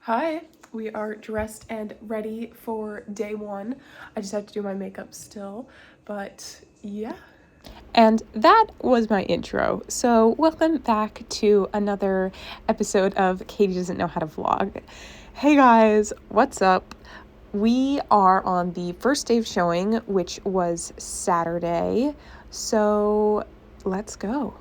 Hi, we are dressed and ready for day one. I just have to do my makeup still, but yeah. And that was my intro. So, welcome back to another episode of Katie Doesn't Know How to Vlog. Hey guys, what's up? We are on the first day of showing, which was Saturday. So, let's go.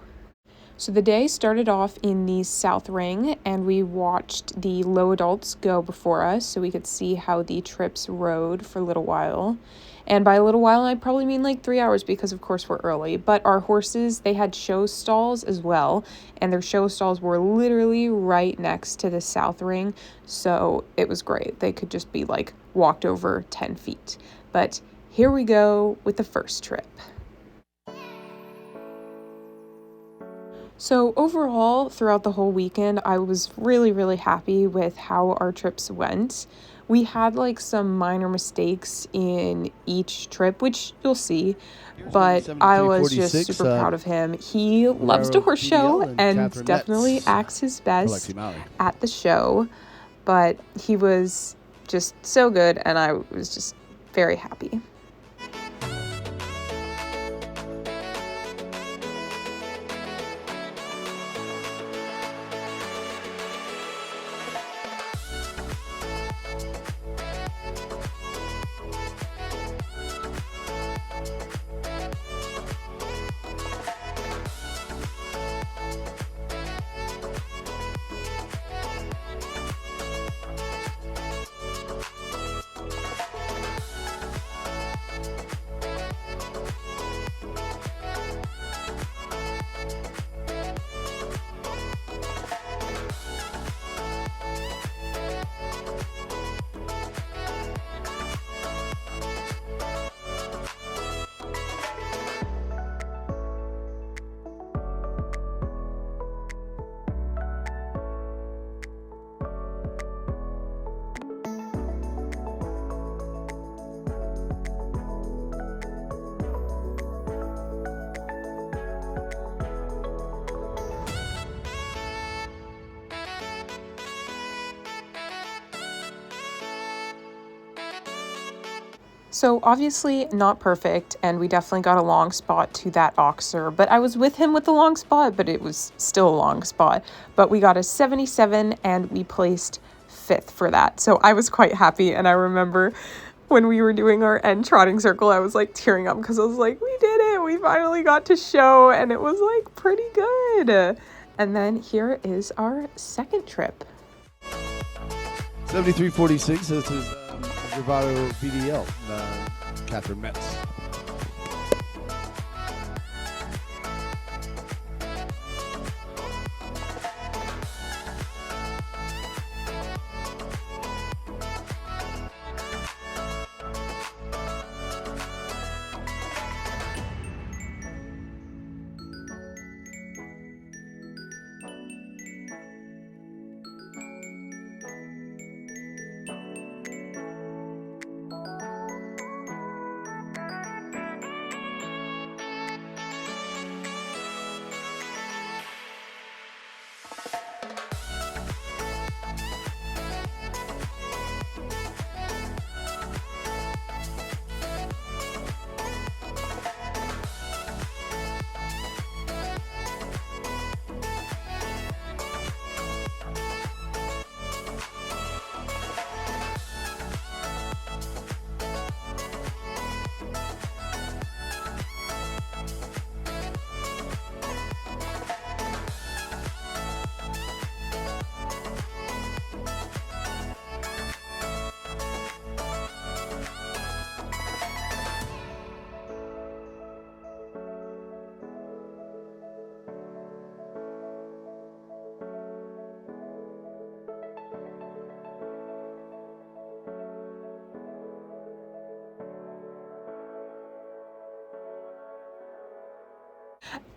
So the day started off in the South Ring, and we watched the low adults go before us so we could see how the trips rode for a little while. And by a little while, I probably mean like 3 hours because, of course, we're early. But our horses, they had show stalls as well, and their show stalls were literally right next to the South Ring. So it was great. They could just be like walked over 10 feet. But here we go with the first trip. So overall, throughout the whole weekend, I was really happy with how our trips went. We had like some minor mistakes in each trip, which you'll see, but I was just super proud of him. He loves to horse show and definitely acts his best at the show, but he was just so good and I was just very happy. So obviously not perfect, and we definitely got a long spot to that oxer, but I was with him with the long spot, but it was still a long spot. But we got a 77 and we placed 5th for that. So I was quite happy, and I remember when we were doing our end trotting circle, I was like tearing up because I was like, we did it, we finally got to show, and it was like pretty good. And then here is our second trip. 7346, this is Bravado BDL, Catherine Metz.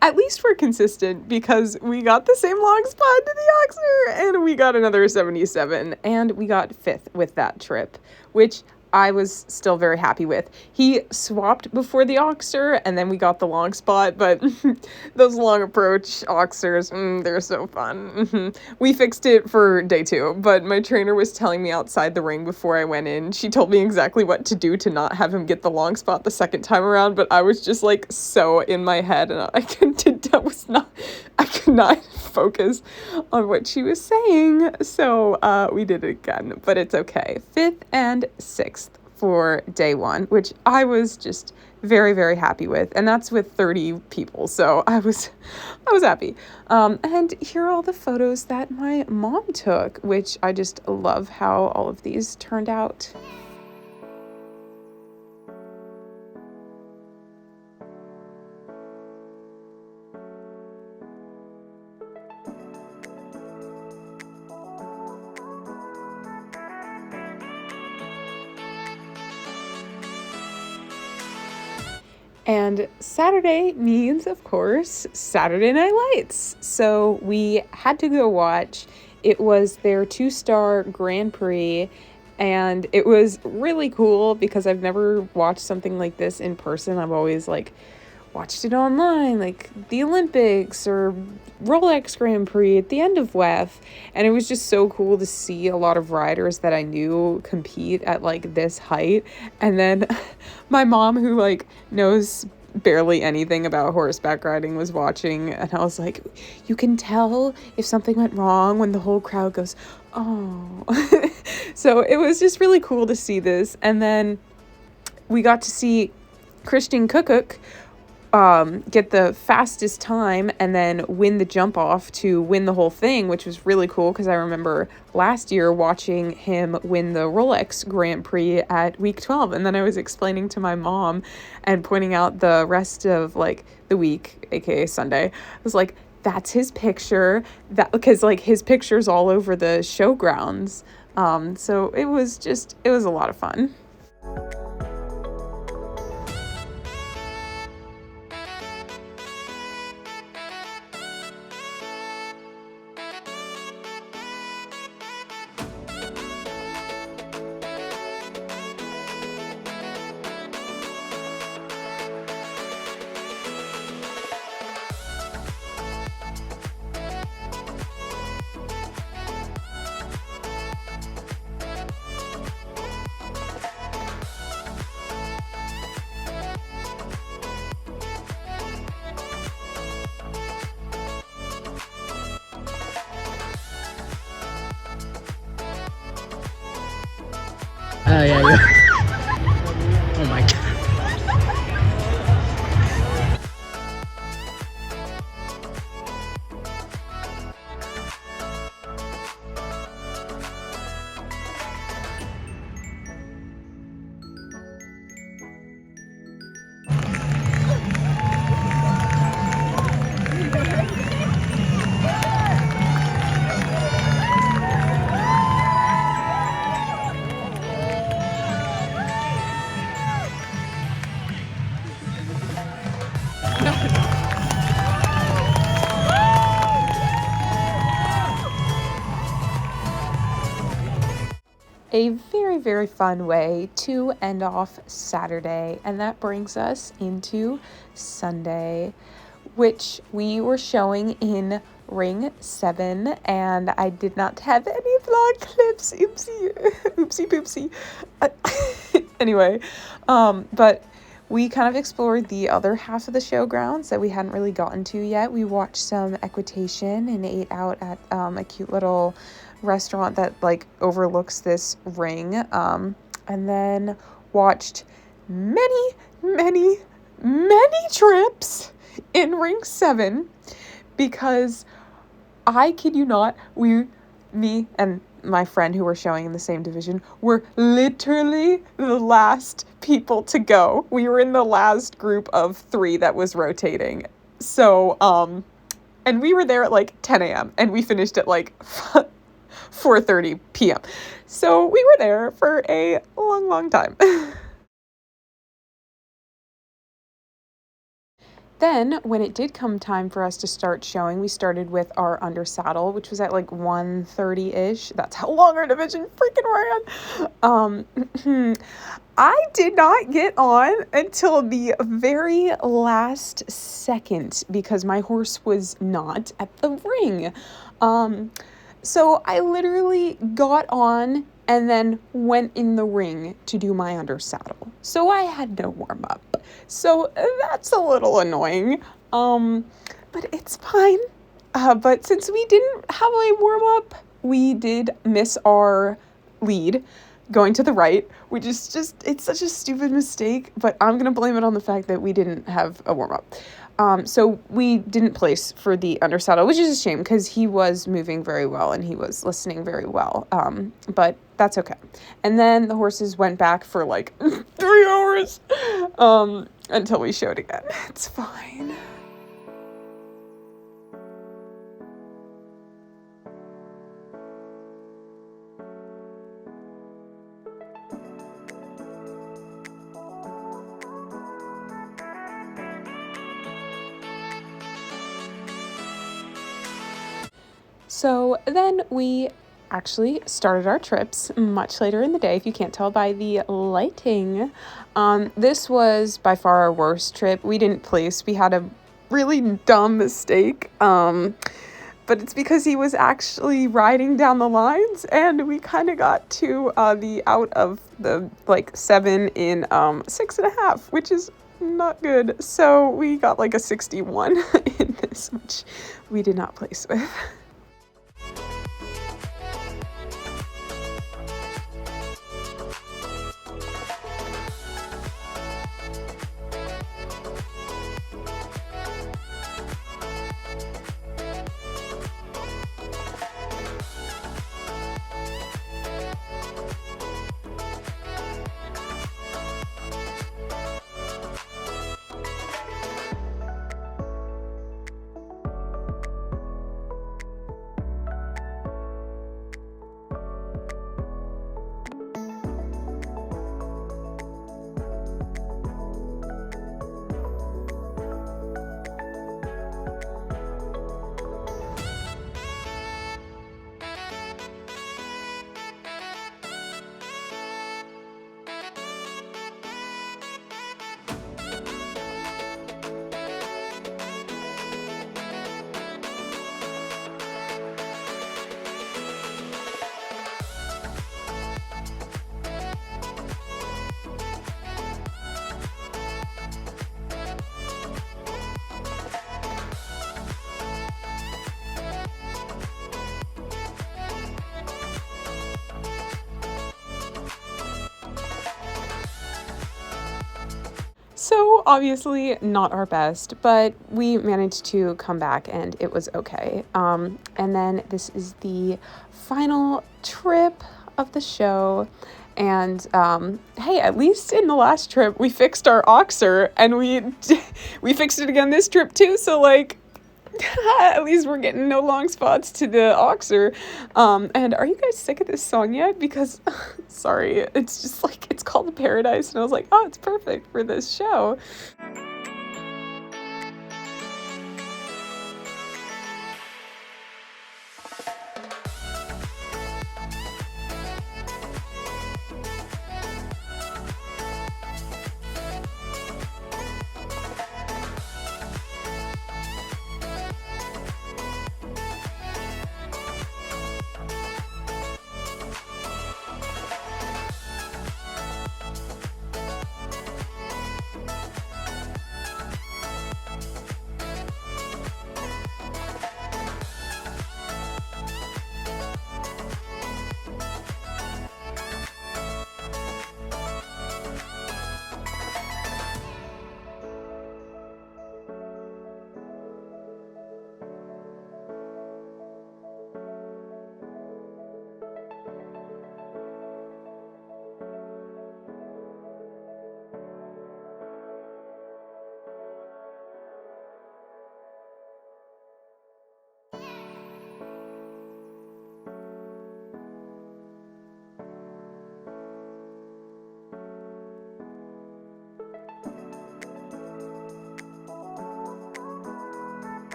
At least we're consistent because we got the same long spot to the oxer and we got another 77 and we got 5th with that trip, which I was still very happy with. He swapped before the Oxter, and then we got the long spot, but those long approach Oxters, they're so fun. We fixed it for day 2, but my trainer was telling me outside the ring before I went in. She told me exactly what to do to not have him get the long spot the second time around, but I was just like so in my head, and I could not focus on what she was saying. So we did it again, but it's okay. 5th and 6th for day 1, which I was just very, very happy with, and that's with 30 people, so I was happy. And here are all the photos that my mom took, which I just love how all of these turned out. And Saturday means, of course, Saturday Night Lights. So we had to go watch. It was their 2-star Grand Prix, and it was really cool because I've never watched something like this in person. I've always watched it online, like the Olympics or Rolex Grand Prix at the end of WEF, and it was just so cool to see a lot of riders that I knew compete at this height. And then my mom, who knows barely anything about horseback riding, was watching, and I was like, you can tell if something went wrong when the whole crowd goes, oh. So it was just really cool to see this. And then we got to see Christian Kukuk get the fastest time and then win the jump off to win the whole thing, which was really cool because I remember last year watching him win the Rolex Grand Prix at week 12, and then I was explaining to my mom and pointing out the rest of the week, aka Sunday. I was like, that's his picture, that because his picture's all over the showgrounds. So it was a lot of fun. Oh, yeah. Oh my God. A very, very fun way to end off Saturday, and that brings us into Sunday, which we were showing in Ring 7, and I did not have any vlog clips. Oopsie poopsie. Anyway, but we kind of explored the other half of the showgrounds that we hadn't really gotten to yet. We watched some equitation and ate out at a cute little restaurant that overlooks this ring, and then watched many trips in Ring 7, because I kid you not, me and my friend who were showing in the same division were literally the last people to go. We were in the last group of 3 that was rotating. So, and we were there at 10 a.m. and we finished at 4:30 p.m. So we were there for a long time. then when it did come time for us to start showing, we started with our under saddle, which was at like 1:30-ish. That's how long our division freaking ran. I did not get on until the very last second because my horse was not at the ring. So I literally got on and then went in the ring to do my under saddle. So I had no warm up. So that's a little annoying. But it's fine. But since we didn't have a warm up, we did miss our lead going to the right, which is just, it's such a stupid mistake, but I'm going to blame it on the fact that we didn't have a warm up. So we didn't place for the undersaddle, which is a shame because he was moving very well and he was listening very well. But that's okay. And then the horses went back for like 3 hours, until we showed again. It's fine. So then we actually started our trips much later in the day, if you can't tell by the lighting. This was by far our worst trip. We didn't place. We had a really dumb mistake. But it's because he was actually riding down the lines and we kind of got to the out of the like 7 in 6.5, which is not good. So we got like a 61 in this, which we did not place with. So obviously not our best, but we managed to come back and it was okay. And then this is the final trip of the show. And hey, at least in the last trip we fixed our oxer and we fixed it again this trip too. So like, at least we're getting no long spots to the oxer. And are you guys sick of this song yet? Because, sorry, it's just like, it's called The Paradise. And I was like, oh, it's perfect for this show.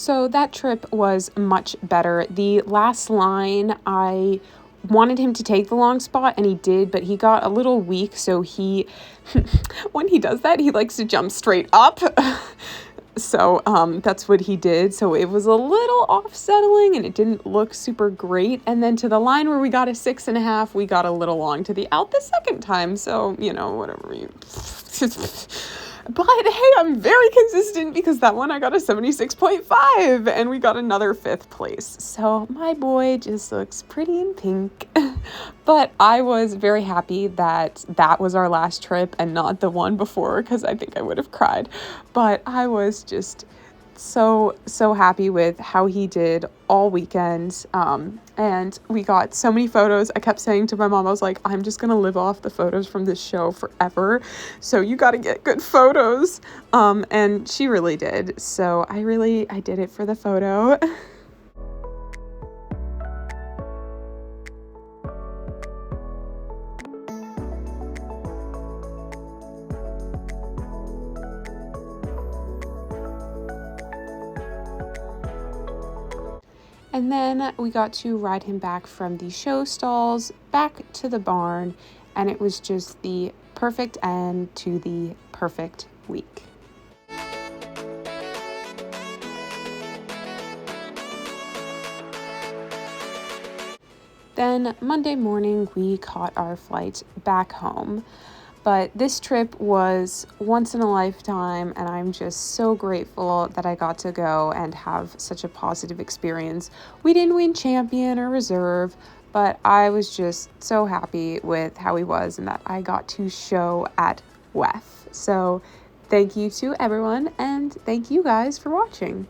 So that trip was much better. The last line, I wanted him to take the long spot and he did, but he got a little weak, so he when he does that, he likes to jump straight up. So that's what he did. So it was a little off-settling and it didn't look super great. And then to the line where we got a 6.5, we got a little long to the out the second time. So, you know, whatever you... But hey, I'm very consistent because that one I got a 76.5 and we got another 5th place. So my boy just looks pretty in pink. But I was very happy that that was our last trip and not the one before, because I think I would have cried. But I was just so happy with how he did all weekend. And we got so many photos. I kept saying to my mom, I was like, I'm just gonna live off the photos from this show forever, so you got to get good photos. And she really did. So I did it for the photo. And then we got to ride him back from the show stalls back to the barn, and it was just the perfect end to the perfect week. Then Monday morning, we caught our flight back home. But this trip was once in a lifetime, and I'm just so grateful that I got to go and have such a positive experience. We didn't win champion or reserve, but I was just so happy with how he was and that I got to show at WEF. So thank you to everyone, and thank you guys for watching.